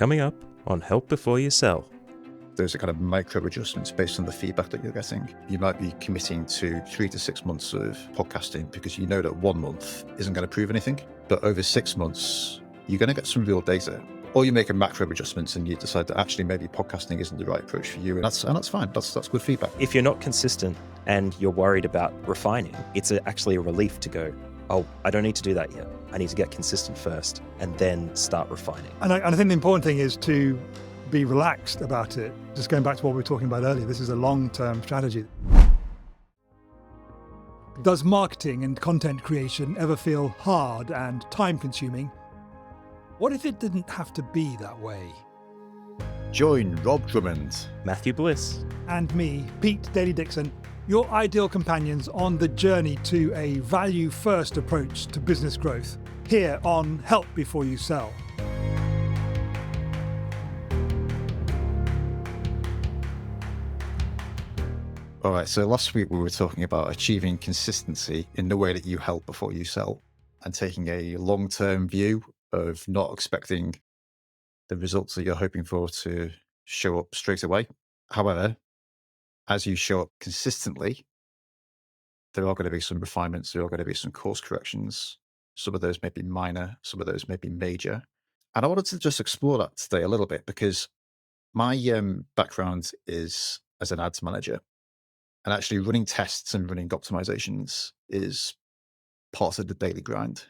Coming up on Help Before You Sell. Those are kind of micro adjustments based on the feedback that you're getting. You might be committing to 3 to 6 months of podcasting because you know that 1 month isn't going to prove anything. But over 6 months, you're going to get some real data. Or you make a macro adjustments and you decide that actually maybe podcasting isn't the right approach for you. And that's fine. That's good feedback. If you're not consistent and you're worried about refining, it's actually a relief to go, oh, I don't need to do that yet. I need to get consistent first and then start refining. And I think the important thing is to be relaxed about it. Just going back to what we were talking about earlier, this is a long-term strategy. Does marketing and content creation ever feel hard and time-consuming? What if it didn't have to be that way? Join Rob Drummond, Matthew Bliss, and me, Pete Daly Dixon, your ideal companions on the journey to a value-first approach to business growth, here on Help Before You Sell. All right, so last week we were talking about achieving consistency in the way that you help before you sell and taking a long-term view of not expecting the results that you're hoping for to show up straight away. However, as you show up consistently, there are going to be some refinements, there are going to be some course corrections. Some of those may be minor, some of those may be major. And I wanted to just explore that today a little bit because my background is as an ads manager. And actually running tests and running optimizations is part of the daily grind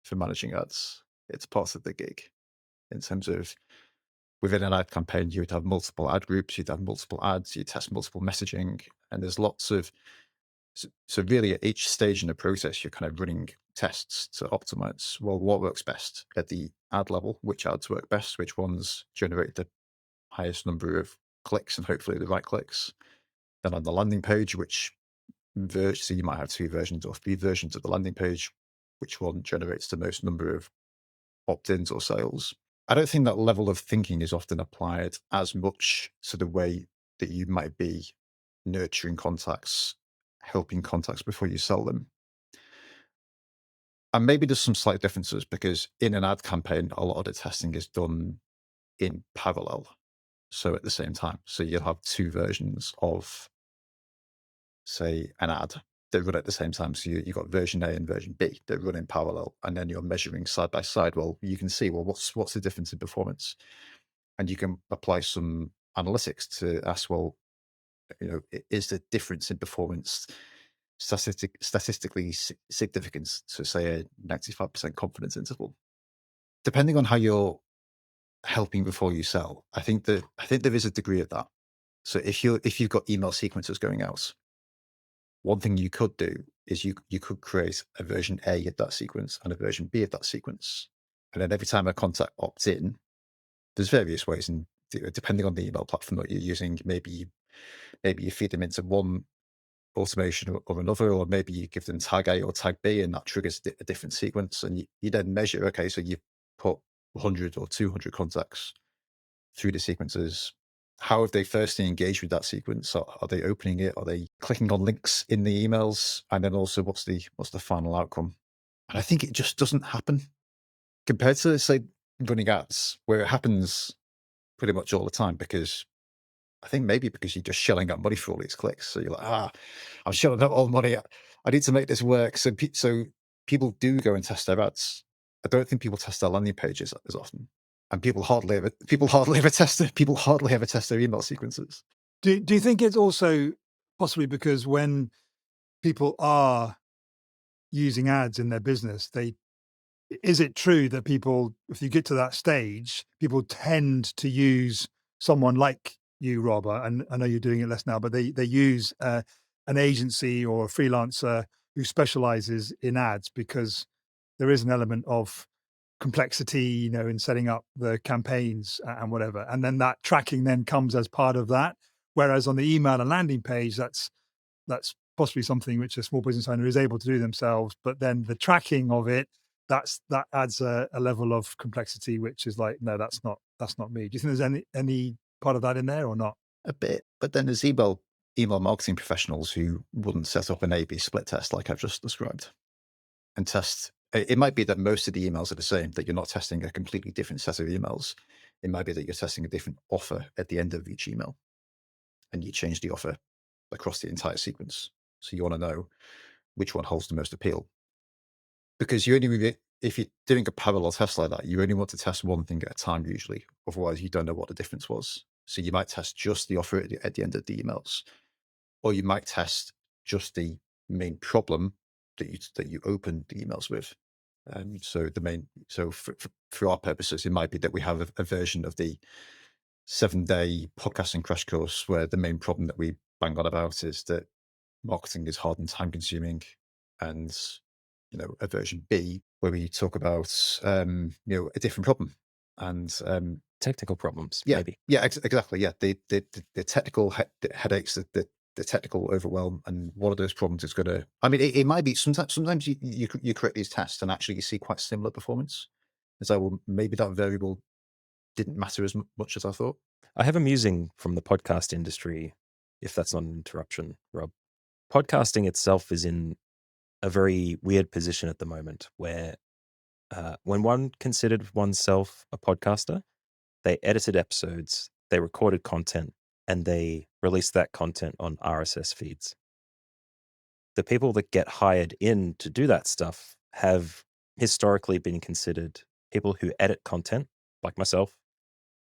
for managing ads. It's part of the gig in terms of within an ad campaign, you would have multiple ad groups, you'd have multiple ads, you test multiple messaging, and there's lots of, so really at each stage in the process, you're kind of running tests to optimize, well, what works best at the ad level, which ads work best, which ones generate the highest number of clicks and hopefully the right clicks. Then on the landing page, which so you might have 2 versions or 3 versions of the landing page, which one generates the most number of opt-ins or sales. I don't think that level of thinking is often applied as much to the way that you might be nurturing contacts, helping contacts before you sell them. And maybe there's some slight differences because in an ad campaign, a lot of the testing is done in parallel. So at the same time, so you'll have 2 versions of, say, an ad that run at the same time. So you've got version A and version B that run in parallel, and then you're measuring side by side. Well, you can see, well, what's the difference in performance? And you can apply some analytics to ask, well, is the difference in performance statistically significant to, say, a 95% confidence interval? Depending on how you're helping before you sell, I think there is a degree of that. So if you've got email sequences going out, one thing you could do is you could create a version A of that sequence and a version B of that sequence. And then every time a contact opts in, there's various ways, and depending on the email platform that you're using, maybe you feed them into one automation or another, or maybe you give them tag A or tag B, and that triggers a different sequence. And you then measure, okay, so you've put 100 or 200 contacts through the sequences. How have they firstly engaged with that sequence? Are they opening it? Are they clicking on links in the emails? And then also, what's the final outcome? And I think it just doesn't happen compared to, say, running ads, where it happens pretty much all the time. Because I think maybe because you're just shelling out money for all these clicks, so you're like, I'm shelling out all the money. I need to make this work. So people do go and test their ads. I don't think people test their landing pages as often. And people hardly ever test their email sequences. Do you think it's also possibly because when people are using ads in their business, is it true that people, if you get to that stage, people tend to use someone like you, Rob, and I know you're doing it less now, but they use an agency or a freelancer who specializes in ads because there is an element of complexity, in setting up the campaigns and whatever. And then that tracking then comes as part of that. Whereas on the email and landing page, that's possibly something which a small business owner is able to do themselves. But then the tracking of it, that adds a level of complexity, which is like, no, that's not me. Do you think there's any part of that in there or not? A bit, but then there's email marketing professionals who wouldn't set up an A/B split test like I've just described and test. It might be that most of the emails are the same, that you're not testing a completely different set of emails. It might be that you're testing a different offer at the end of each email, and you change the offer across the entire sequence. So you want to know which one holds the most appeal. Because if you're doing a parallel test like that, you only want to test one thing at a time usually. Otherwise, you don't know what the difference was. So you might test just the offer at the end of the emails, or you might test just the main problem that you opened the emails with. So for our purposes, it might be that we have a version of the 7-day podcasting crash course where the main problem that we bang on about is that marketing is hard and time consuming, and a version B where we talk about a different problem, and Technical problems, yeah, maybe. yeah, exactly, yeah, the technical headaches, the technical overwhelm, and one of those problems is going to. I mean, it might be sometimes you create these tests and actually you see quite similar performance. And so, well, maybe that variable didn't matter as much as I thought. I have a musing from the podcast industry, if that's not an interruption, Rob. Podcasting itself is in a very weird position at the moment where when one considered oneself a podcaster, they edited episodes, they recorded content, and they released that content on RSS feeds. The people that get hired in to do that stuff have historically been considered people who edit content, like myself,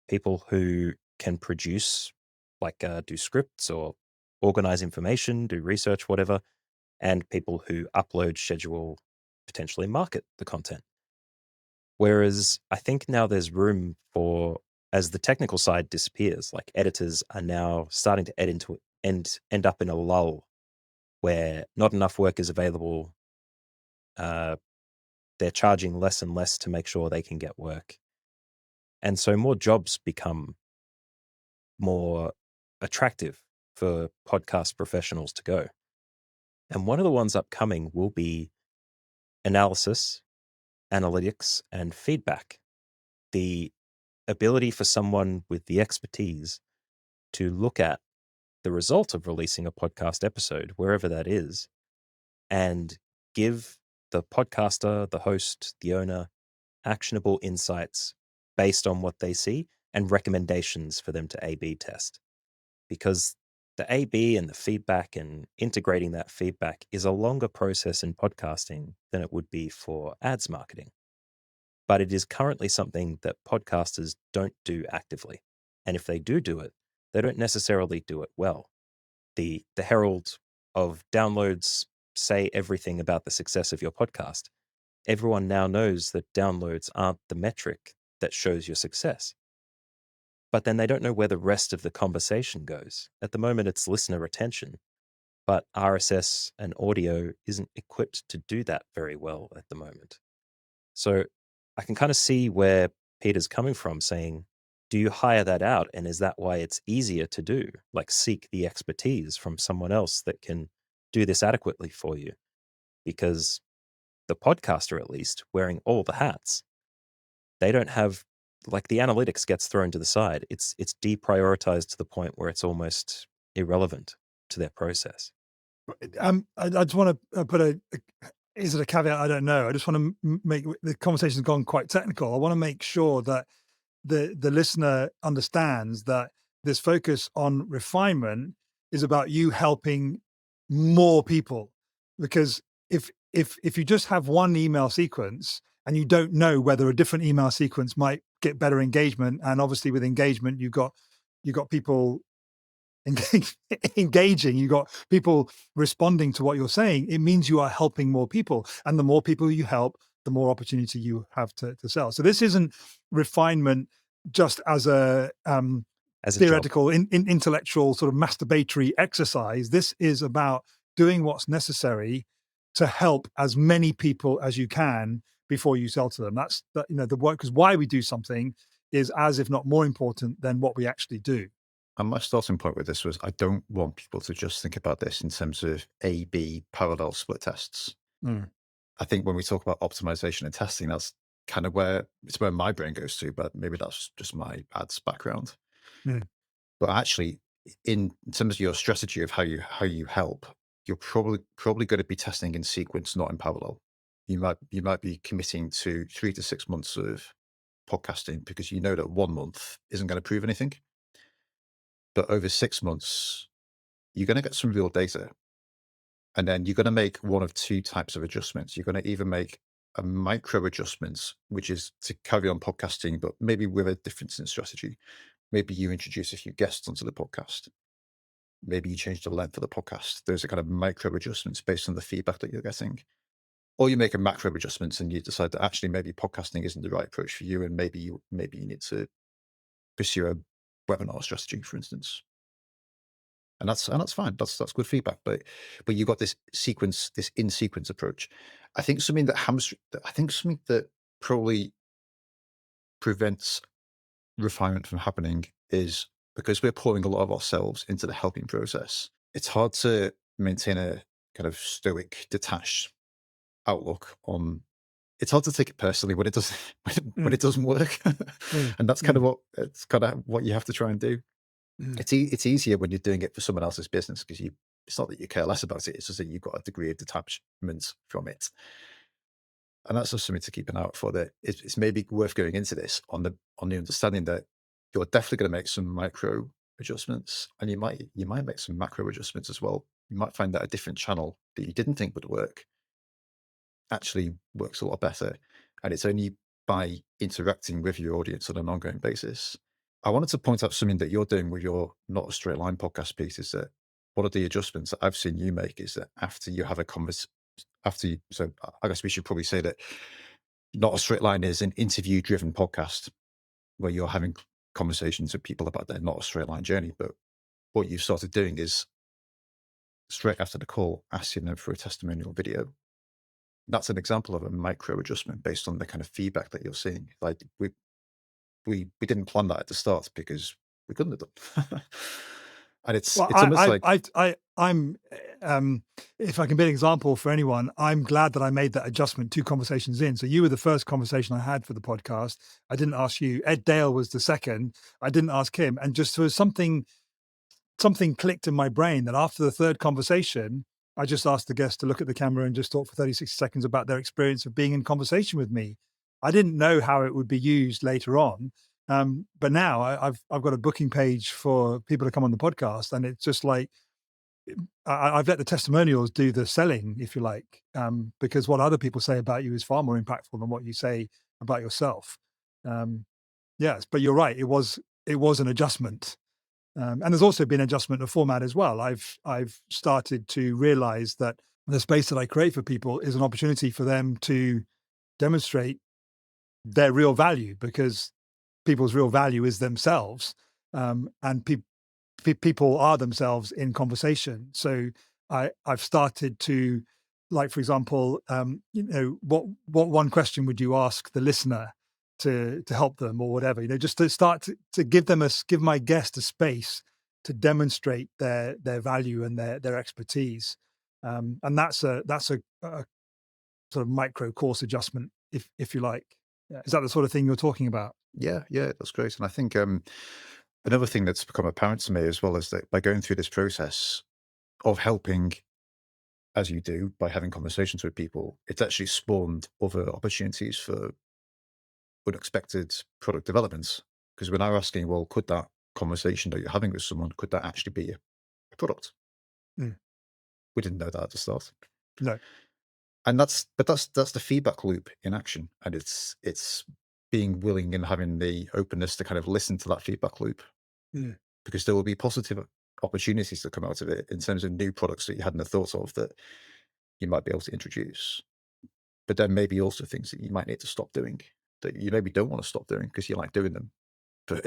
people who can produce, like do scripts or organize information, do research, whatever, and people who upload, schedule, potentially market the content. Whereas I think now there's room for, as the technical side disappears, like editors are now starting to end up in a lull where not enough work is available. They're charging less and less to make sure they can get work. And so more jobs become more attractive for podcast professionals to go. And one of the ones upcoming will be analysis, analytics, and feedback. The ability for someone with the expertise to look at the result of releasing a podcast episode, wherever that is, and give the podcaster, the host, the owner, actionable insights based on what they see and recommendations for them to A/B test. Because the A/B and the feedback and integrating that feedback is a longer process in podcasting than it would be for ads marketing. But it is currently something that podcasters don't do actively. And if they do it, they don't necessarily do it well. The herald of downloads say everything about the success of your podcast. Everyone now knows that downloads aren't the metric that shows your success. But then they don't know where the rest of the conversation goes. At the moment, it's listener retention, but RSS and audio isn't equipped to do that very well at the moment. So I can kind of see where Peter's coming from, saying, do you hire that out? And is that why it's easier to do? Like seek the expertise from someone else that can do this adequately for you? Because the podcaster, at least, wearing all the hats, they don't have, like, the analytics gets thrown to the side. It's deprioritized to the point where it's almost irrelevant to their process. I just want to put is it a caveat? I don't know. I just want to make the conversation's gone quite technical. I want to make sure that the listener understands that this focus on refinement is about you helping more people. Because if you just have one email sequence and you don't know whether a different email sequence might get better engagement, and obviously with engagement you've got people engaging, you got people responding to what you're saying, it means you are helping more people, and the more people you help, the more opportunity you have to sell. So this isn't refinement just as a As a job. theoretical intellectual sort of masturbatory exercise. This is about doing what's necessary to help as many people as you can before you sell to them. That's the work, because why we do something is as if not more important than what we actually do. And my starting point with this was I don't want people to just think about this in terms of A/B parallel split tests. I think when we talk about optimization and testing, that's kind of where my brain goes to, but maybe that's just my ads background. But actually, in terms of your strategy of how you help, you're probably going to be testing in sequence, not in parallel. You might be committing to 3 to 6 months of podcasting because you know that 1 month isn't going to prove anything. But over 6 months, you're going to get some real data. And then you're going to make one of two types of adjustments. You're going to either make a micro adjustments, which is to carry on podcasting, but maybe with a difference in strategy. Maybe you introduce a few guests onto the podcast. Maybe you change the length of the podcast. Those are kind of micro adjustments based on the feedback that you're getting. Or you make a macro adjustments and you decide that actually maybe podcasting isn't the right approach for you, and maybe you need to pursue a webinar strategy, for instance. And that's fine. That's good feedback. But you got this sequence, this in sequence approach. I think something that probably prevents refinement from happening is because we're pouring a lot of ourselves into the helping process. It's hard to maintain a kind of stoic, detached outlook on. It's hard to take it personally when it doesn't when it doesn't work, and that's kind of what you have to try and do. It's easier when you're doing it for someone else's business because it's not that you care less about it. It's just that you've got a degree of detachment from it, and that's just something to keep an eye out for. That it's maybe worth going into this on the understanding that you're definitely going to make some micro adjustments, and you might make some macro adjustments as well. You might find that a different channel that you didn't think would work actually works a lot better, and it's only by interacting with your audience on an ongoing basis. I wanted to point out something that you're doing with your Not a Straight Line podcast piece is that one of the adjustments that I've seen you make is that after you have a so I guess we should probably say that Not a Straight Line is an interview driven podcast where you're having conversations with people about their Not a Straight Line journey. But what you've started doing is straight after the call, asking them for a testimonial video. That's an example of a micro adjustment based on the kind of feedback that you're seeing. Like we didn't plan that at the start because we couldn't have done. And it's almost like I'm if I can be an example for anyone, I'm glad that I made that adjustment 2 conversations in. So you were the first conversation I had for the podcast. I didn't ask you. Ed Dale was the second. I didn't ask him. And just there was something clicked in my brain that after the third conversation, I just asked the guest to look at the camera and just talk for 30, 60 seconds about their experience of being in conversation with me. I didn't know how it would be used later on. But now I've got a booking page for people to come on the podcast, and it's just like I've let the testimonials do the selling, if you like, because what other people say about you is far more impactful than what you say about yourself. Yes, but you're right. It was an adjustment, and there's also been adjustment of format as well. I've started to realize that the space that I create for people is an opportunity for them to demonstrate their real value, because people's real value is themselves, and people are themselves in conversation. So I've started to, like, for example, what one question would you ask the listener to help them or whatever, just to start to give my guest a space to demonstrate their value and their expertise. And that's a sort of micro course adjustment, if you like. Yeah. Is that the sort of thing you're talking about? Yeah, that's great. And I think another thing that's become apparent to me as well is that by going through this process of helping, as you do, by having conversations with people, it's actually spawned other opportunities for unexpected product developments. Because we're now asking, well, could that conversation that you're having with someone, could that actually be a product? We didn't know that at the start. No. And that's the feedback loop in action. And it's being willing and having the openness to kind of listen to that feedback loop, because there will be positive opportunities that come out of it in terms of new products that you hadn't thought of that you might be able to introduce. But then maybe also things that you might need to stop doing that you maybe don't want to stop doing because you like doing them. But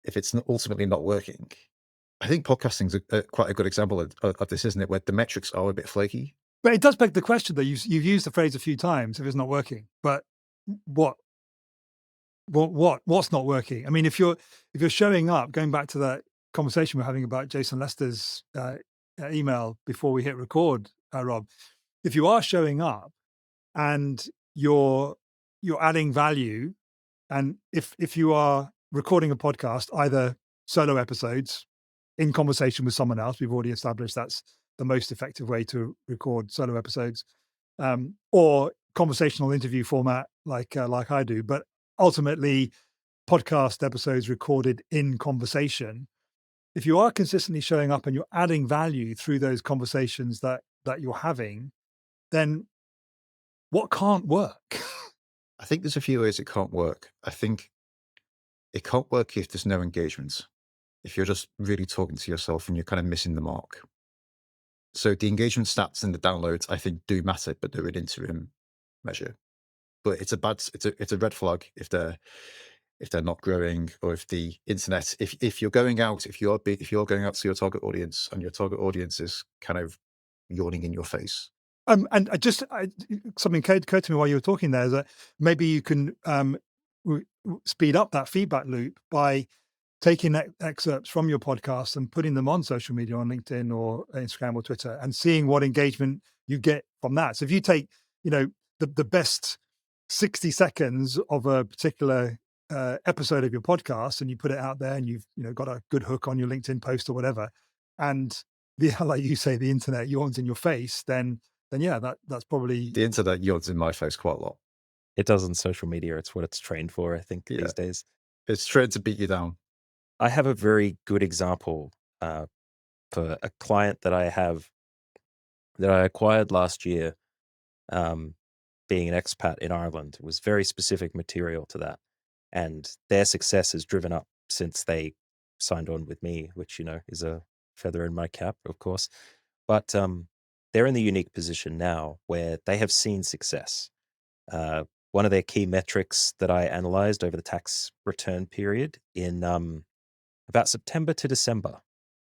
if it's ultimately not working, I think podcasting's quite a good example of this, isn't it? Where the metrics are a bit flaky. But it does beg the question that you've used the phrase a few times, if it's not working. But what's not working? I mean, if you're showing up, going back to that conversation we're having about Jason Lester's email before we hit record, Rob, if you are showing up and you're adding value, and if you are recording a podcast, either solo episodes in conversation with someone else, we've already established that's the most effective way to record solo episodes, or conversational interview format like I do. But ultimately podcast episodes recorded in conversation. If you are consistently showing up and you're adding value through those conversations that you're having, then what can't work? I think there's a few ways it can't work. I think it can't work if there's no engagement. If you're just really talking to yourself and you're kind of missing the mark. So the engagement stats and the downloads, I think, do matter, but they're an interim measure. But it's a red flag if they're not growing, or if the internet, if you're going out, if you're going out to your target audience and your target audience is kind of yawning in your face. And something occurred to me while you were talking there, is that maybe you can speed up that feedback loop by taking excerpts from your podcast and putting them on social media, on LinkedIn or Instagram or Twitter, and seeing what engagement you get from that. So if you take, the best 60 seconds of a particular episode of your podcast and you put it out there, and you've got a good hook on your LinkedIn post or whatever, and like you say, the internet yawns in your face, then yeah, that's probably The internet yawns in my face quite a lot. It does on social media. It's what it's trained for, I think, these days. It's trained to beat you down. I have a very good example for a client that I have that I acquired last year. Being an expat in Ireland, it was very specific material to that, and their success has driven up since they signed on with me, which is a feather in my cap, of course. But they're in the unique position now where they have seen success. One of their key metrics that I analyzed over the tax return period in about September to December,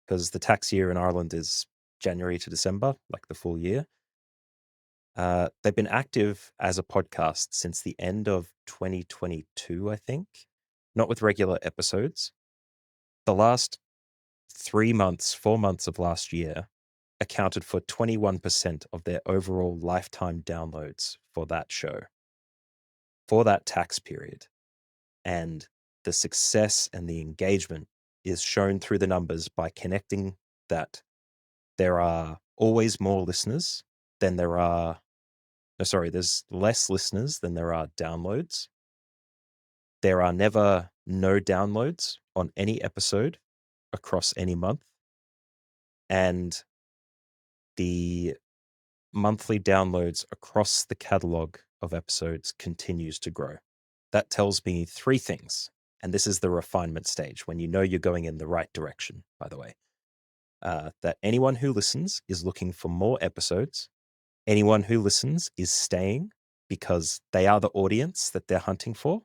because the tax year in Ireland is January to December, like the full year. They've been active as a podcast since the end of 2022, I think, not with regular episodes. The last 4 months of last year accounted for 21% of their overall lifetime downloads for that show, for that tax period. And the success and the engagement is shown through the numbers by connecting that there are always more listeners than there are. No, sorry, there's less listeners than there are downloads. There are never no downloads on any episode across any month. And the monthly downloads across the catalog of episodes continues to grow. That tells me 3 things. And this is the refinement stage, when you know you're going in the right direction, by the way. That anyone who listens is looking for more episodes. Anyone who listens is staying because they are the audience that they're hunting for,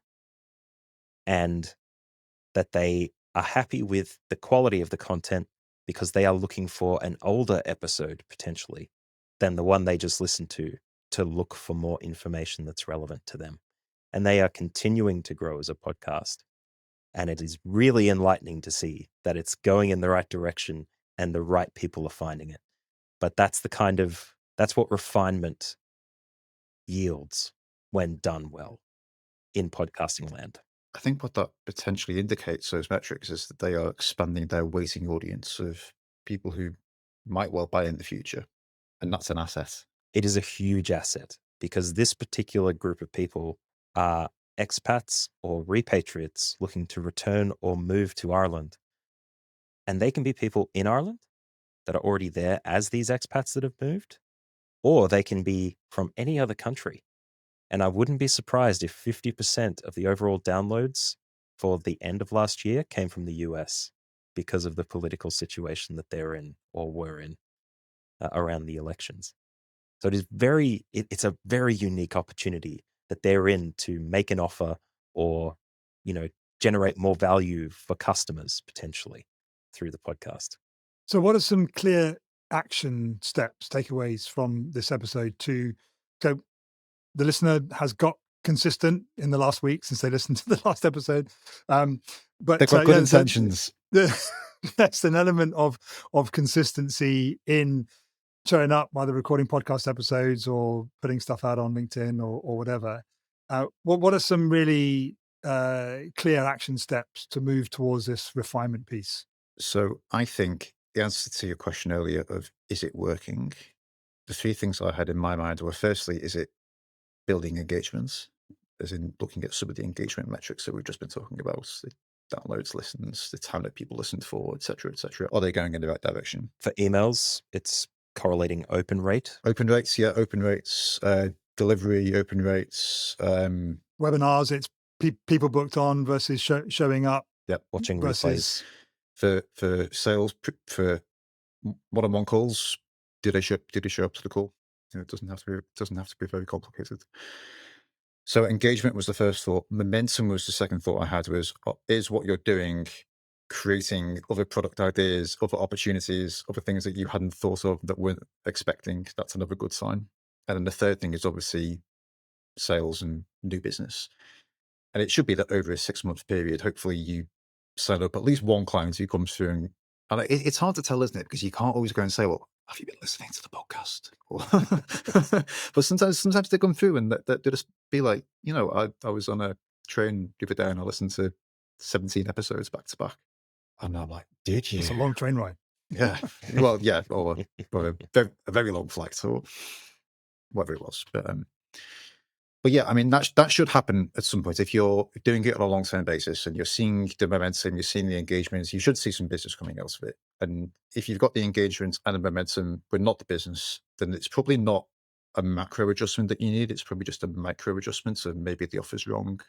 and that they are happy with the quality of the content because they are looking for an older episode, potentially, than the one they just listened to look for more information that's relevant to them. And they are continuing to grow as a podcast. And it is really enlightening to see that it's going in the right direction and the right people are finding it. But that's what refinement yields when done well in podcasting land. I think what that potentially indicates, those metrics, is that they are expanding their waiting audience of people who might well buy in the future. And that's an asset. It is a huge asset because this particular group of people are expats or repatriates looking to return or move to Ireland. And they can be people in Ireland that are already there as these expats that have moved, or they can be from any other country. And I wouldn't be surprised if 50% of the overall downloads for the end of last year came from the US because of the political situation that they're in or were in around the elections. So it's a very unique opportunity that they're in to make an offer or, generate more value for customers potentially through the podcast. So what are some clear action steps, takeaways from this episode so the listener has got consistent in the last week since they listened to the last episode? But they've got good intentions. That's an element of consistency in showing up, either recording podcast episodes or putting stuff out on LinkedIn or whatever. What are some really clear action steps to move towards this refinement piece? So I think the answer to your question earlier of, is it working? The 3 things I had in my mind were, firstly, is it building engagements? as in looking at some of the engagement metrics that we've just been talking about, the downloads, listens, the time that people listened for, etc., etc. Are they going in the right direction? For emails, it's correlating open rate. Open rates, yeah, open rates, delivery, open rates. Webinars, it's people booked on versus showing up. Yep. Watching versus replays. For sales, for one-on-one calls, did they show up to the call? It doesn't have to be very complicated. So engagement was the first thought. Momentum was the second thought I had, was, is what you're doing creating other product ideas, other opportunities, other things that you hadn't thought of that weren't expecting? That's another good sign. And then the third thing is obviously sales and new business. And it should be that over a 6-month period, hopefully you sign up at least one client who comes through. And it's hard to tell, isn't it? Because you can't always go and say, well, have you been listening to the podcast? But sometimes they come through and they just be like, I was on a train the other day and I listened to 17 episodes back to back. And I'm like, did you? it's a long train ride. Yeah. Well, yeah. Or a very long flight or whatever it was. But yeah, I mean, that should happen at some point. If you're doing it on a long-term basis and you're seeing the momentum, you're seeing the engagements, you should see some business coming out of it. And if you've got the engagement and the momentum, but not the business, then it's probably not a macro adjustment that you need. It's probably just a micro adjustment. So maybe the offer's wrong.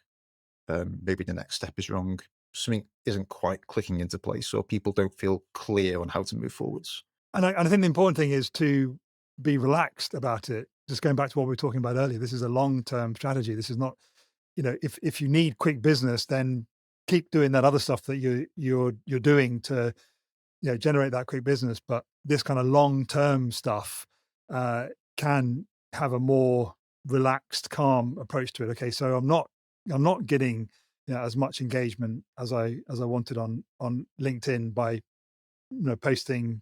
Maybe the next step is wrong. Something isn't quite clicking into place, or people don't feel clear on how to move forwards. And I think the important thing is to be relaxed about it. Just going back to what we were talking about earlier, this is a long-term strategy. This is not, if you need quick business, then keep doing that other stuff that you're doing to, generate that quick business. But this kind of long-term stuff can have a more relaxed, calm approach to it. Okay, so I'm not getting as much engagement as I wanted on LinkedIn by posting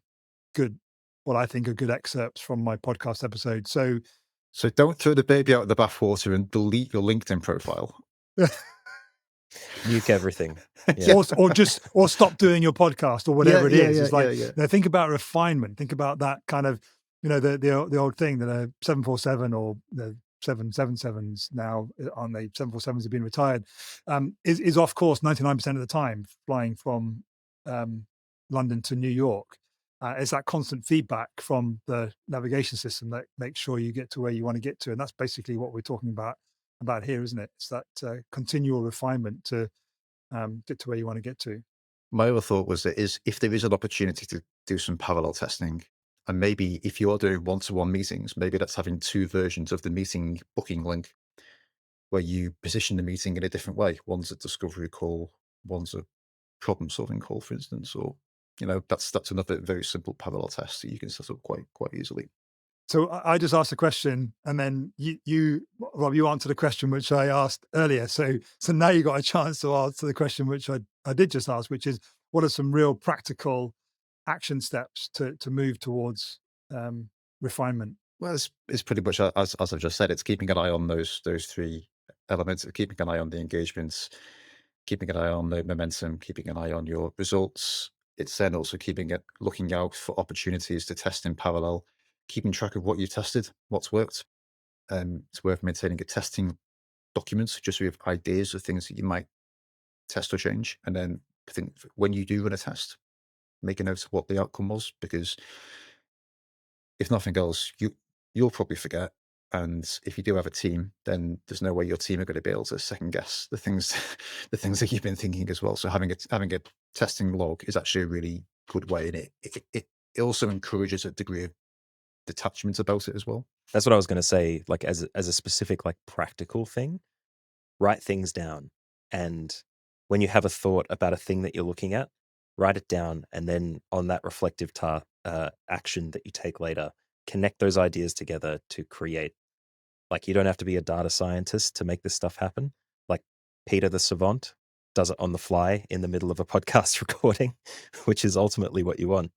what I think are good excerpts from my podcast episode. So don't throw the baby out of the bathwater and delete your LinkedIn profile. Nuke everything. Yeah. or stop doing your podcast or whatever it is. It's like, yeah. think about refinement. Think about that kind of, the old thing that a 747 or the 777s now, aren't they? 747s have been retired, is off course 99% of the time, flying from London to New York. It's that constant feedback from the navigation system that makes sure you get to where you want to get to. And that's basically what we're talking about here, isn't it? It's that continual refinement to get to where you want to get to. My other thought was that if there is an opportunity to do some parallel testing, and maybe if you're doing one-to-one meetings, maybe that's having 2 versions of the meeting booking link where you position the meeting in a different way. One's a discovery call, one's a problem-solving call, for instance, or that's another very simple parallel test that you can set up quite easily. So I just asked a question, and then you Rob, you answered a question which I asked earlier. So now you got a chance to answer the question which I did just ask, which is, what are some real practical action steps to move towards refinement? Well, it's pretty much as I've just said. It's keeping an eye on those 3 elements, keeping an eye on the engagements, keeping an eye on the momentum, keeping an eye on your results. It's then also looking out for opportunities to test in parallel, keeping track of what you tested, what's worked. It's worth maintaining a testing document just so you have ideas of things that you might test or change. And then I think when you do run a test, make a note of what the outcome was, because if nothing else, you'll probably forget. And if you do have a team, then there's no way your team are going to be able to second guess the things that you've been thinking as well. So having a testing log is actually a really good way, and it also encourages a degree of detachment about it as well. That's what I was going to say. Like as a specific, like, practical thing, write things down, and when you have a thought about a thing that you're looking at, write it down, and then on that reflective action that you take later, connect those ideas together to create. Like, you don't have to be a data scientist to make this stuff happen. Like, Peter the savant does it on the fly in the middle of a podcast recording, which is ultimately what you want.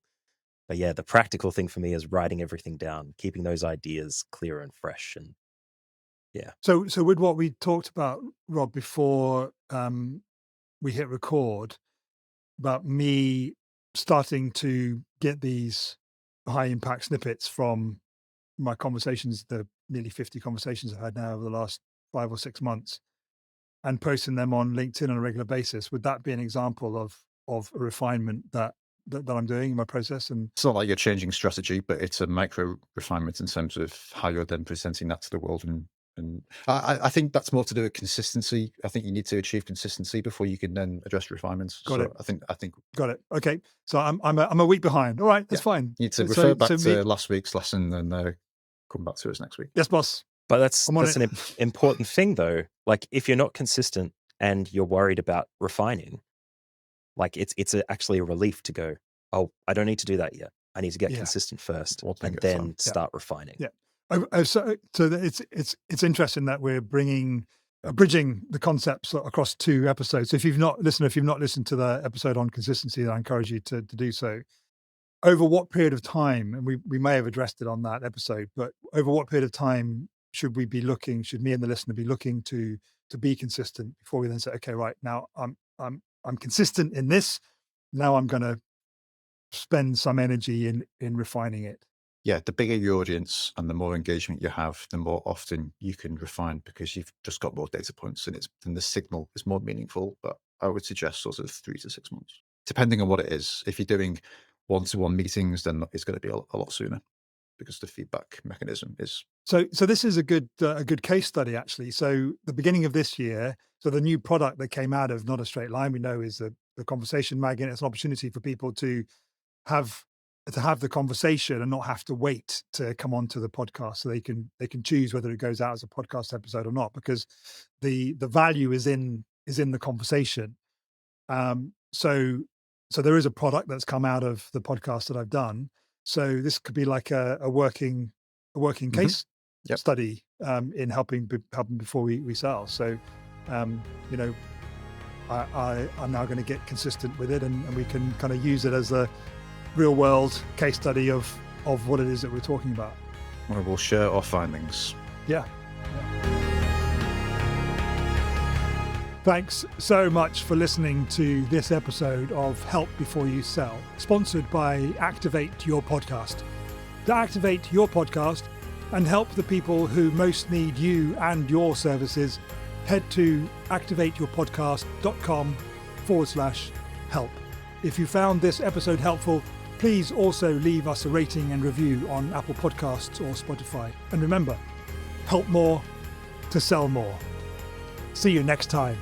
But yeah, the practical thing for me is writing everything down, keeping those ideas clear and fresh. And yeah. So with what we talked about, Rob, before we hit record, about me starting to get these high impact snippets from my conversations, the nearly 50 conversations I've had now over the last 5 or 6 months. and posting them on LinkedIn on a regular basis, would that be an example of a refinement that I'm doing in my process? And it's not like you're changing strategy, but it's a micro refinement in terms of how you're then presenting that to the world. And I think that's more to do with consistency. I think you need to achieve consistency before you can then address refinements. Got it. I think got it. Okay, so I'm a week behind. All right, that's fine. you need to So- refer back so to me- last week's lesson and come back to us next week. Yes, boss. But that's I'm on an it. important thing, though. Like, if you're not consistent and you're worried about refining, like it's actually a relief to go, oh, I don't need to do that yet. I need to get Yeah. consistent first, One thing and at a time. then start refining. Yeah. So it's interesting that we're bridging the concepts across 2 episodes. So if you've not listened to the episode on consistency, I encourage you to do so. Over what period of time, and we may have addressed it on that episode, but over what period of time should me and the listener be looking to be consistent before we then say, okay, right, now I'm consistent in this. Now I'm going to spend some energy in refining it. Yeah, the bigger your audience and the more engagement you have, the more often you can refine because you've just got more data points and the signal is more meaningful. But I would suggest sort of 3 to 6 months, depending on what it is. If you're doing one-to-one meetings, then it's going to be a lot sooner because the feedback mechanism is. So this is a good case study, actually. So the beginning of this year, so the new product that came out of Not a Straight Line, we know, is the Conversation Magazine. It's an opportunity for people to have the conversation and not have to wait to come onto the podcast. So they can choose whether it goes out as a podcast episode or not, because the value is in the conversation. So there is a product that's come out of the podcast that I've done. So this could be like a working case study in helping before we sell. So I'm now going to get consistent with it, and we can kind of use it as a real world case study of what it is that we're talking about. Well, we'll share our findings. Yeah. Thanks so much for listening to this episode of Help Before You Sell, sponsored by Activate Your Podcast. To activate your podcast and help the people who most need you and your services, head to activateyourpodcast.com/help. If you found this episode helpful, please also leave us a rating and review on Apple Podcasts or Spotify. And remember, help more to sell more. See you next time.